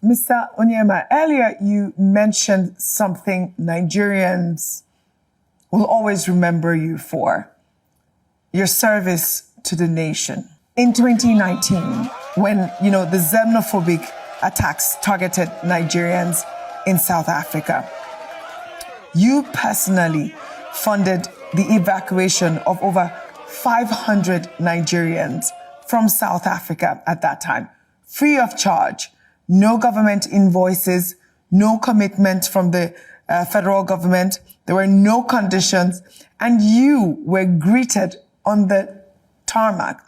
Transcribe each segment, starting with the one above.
Mr. Onyema, earlier you mentioned something Nigerians will always remember you for: your service to the nation. In 2019, when, the xenophobic attacks targeted Nigerians in South Africa, you personally funded the evacuation of over 500 Nigerians from South Africa at that time, free of charge, no government invoices, no commitment from the federal government. There were no conditions, and you were greeted on the tarmac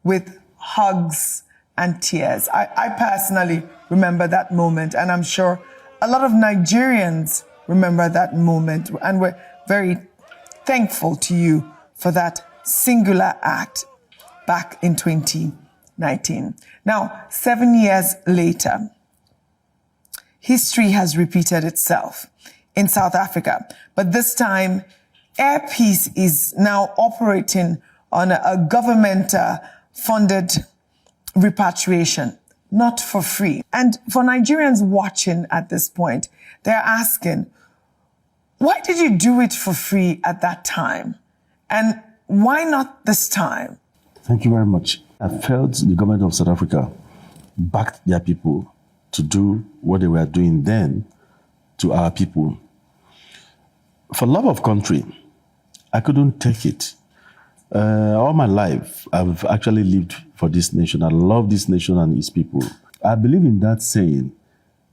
with hugs and tears. I personally remember that moment, and I'm sure a lot of Nigerians remember that moment, and we're very thankful to you for that singular act back in 2019. Now, 7 years later, history has repeated itself in South Africa, but this time, Air Peace is now operating on a government-funded repatriation, not for free. And for Nigerians watching at this point, they're asking, why did you do it for free at that time? And why not this time? Thank you very much. I felt the government of South Africa backed their people to do what they were doing then to our people. For love of country, I couldn't take it. All my life, I've actually lived for this nation. I love this nation and its people. I believe in that saying,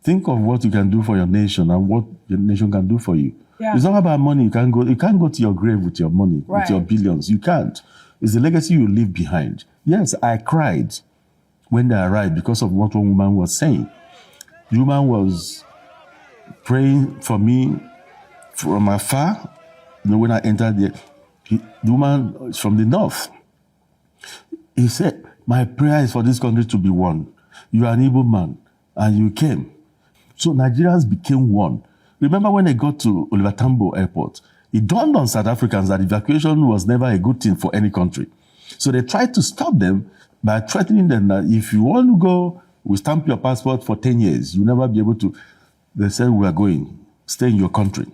think of what you can do for your nation and what your nation can do for you. Yeah. It's not about money. You can't go to your grave with your money, right, with your billions. You can't. It's the legacy you leave behind. Yes, I cried when they arrived because of what one woman was saying. The woman was praying for me from afar. When I entered the woman is from the north. He said, my prayer is for this country to be one. You are an Igbo man, and you came. So Nigerians became one. Remember when they got to Oliver Tambo Airport, it dawned on South Africans that evacuation was never a good thing for any country. So they tried to stop them by threatening them that if you want to go, we'll stamp your passport for 10 years. You'll never be able to. They said, we are going. Stay in your country.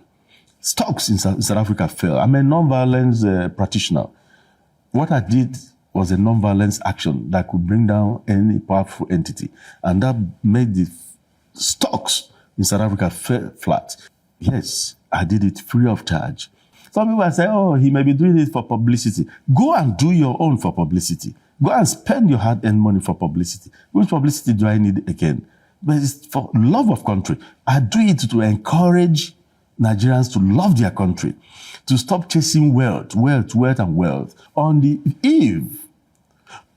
Stocks in South Africa fell. I'm a non-violence practitioner. What I did was a non-violence action that could bring down any powerful entity. And that made the stocks in South Africa fell flat. Yes, I did it free of charge. Some people say, oh, he may be doing it for publicity. Go and do your own for publicity. Go and spend your hard-earned money for publicity. Which publicity do I need again? But it's for love of country. I do it to encourage Nigerians to love their country, to stop chasing wealth. On the eve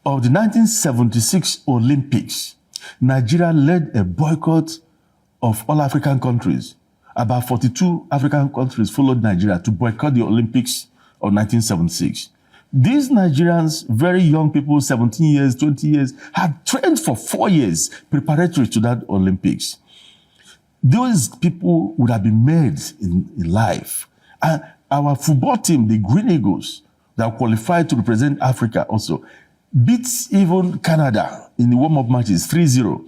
of the 1976 Olympics, Nigeria led a boycott of all African countries. About 42 African countries followed Nigeria to boycott the Olympics of 1976. These Nigerians, very young people, 17 years, 20 years, had trained for 4 years preparatory to that Olympics. Those people would have been made in life. And our football team, the Green Eagles, that qualified to represent Africa also, beat even Canada in the warm-up matches 3-0.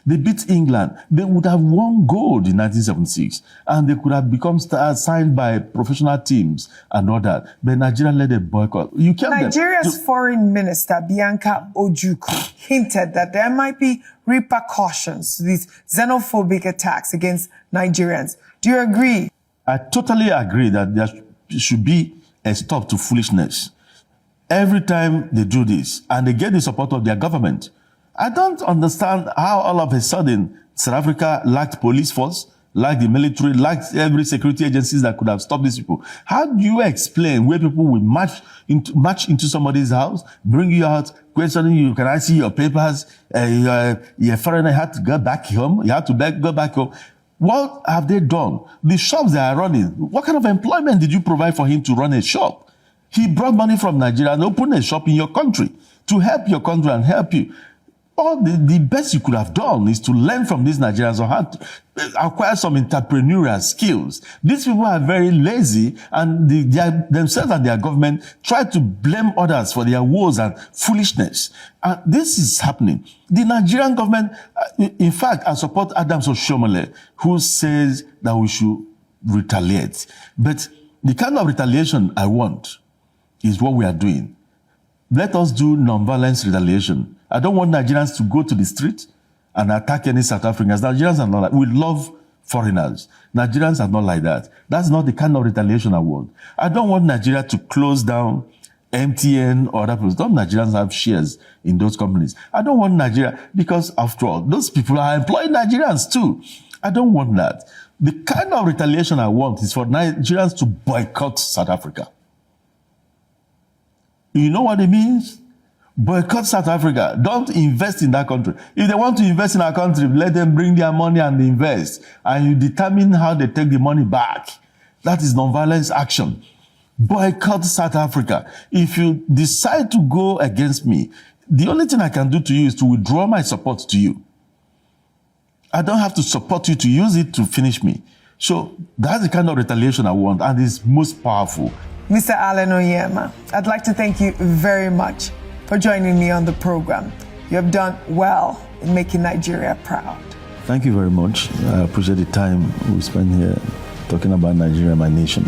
They beat England. They would have won gold in 1976, and they could have become stars signed by professional teams and all that. But Nigeria led a boycott. Nigeria's Foreign Minister, Bianca Ojukwu, hinted that there might be repercussions to these xenophobic attacks against Nigerians. Do you agree? I totally agree that there should be a stop to foolishness. Every time they do this, and they get the support of their government, I don't understand how all of a sudden South Africa lacked police force, lacked the military, lacked every security agencies that could have stopped these people. How do you explain where people will march into somebody's house, bring you out, questioning you, can I see your papers? You're a foreigner, you have to go back home. You have to go back home. What have they done? The shops they are running, what kind of employment did you provide for him to run a shop? He brought money from Nigeria and opened a shop in your country to help your country and help you. All the best you could have done is to learn from these Nigerians on how to acquire some entrepreneurial skills. These people are very lazy, and themselves and their government try to blame others for their woes and foolishness. And this is happening. The Nigerian government, in fact, I support Adams Oshomole, who says that we should retaliate. But the kind of retaliation I want is what we are doing. Let us do non-violence retaliation. I don't want Nigerians to go to the street and attack any South Africans. Nigerians are not like, we love foreigners. Nigerians are not like that. That's not the kind of retaliation I want. I don't want Nigeria to close down MTN or other people. Some Nigerians have shares in those companies. I don't want Nigeria, because after all, those people are employing Nigerians too. I don't want that. The kind of retaliation I want is for Nigerians to boycott South Africa. You know what it means? Boycott South Africa. Don't invest in that country. If they want to invest in our country, let them bring their money and invest. And you determine how they take the money back. That is non-violence action. Boycott South Africa. If you decide to go against me, the only thing I can do to you is to withdraw my support to you. I don't have to support you to use it to finish me. So that's the kind of retaliation I want, and it's most powerful. Mr. Allen Onyema, I'd like to thank you very much for joining me on the program. You have done well in making Nigeria proud. Thank you very much. I appreciate the time we spent here talking about Nigeria, my nation.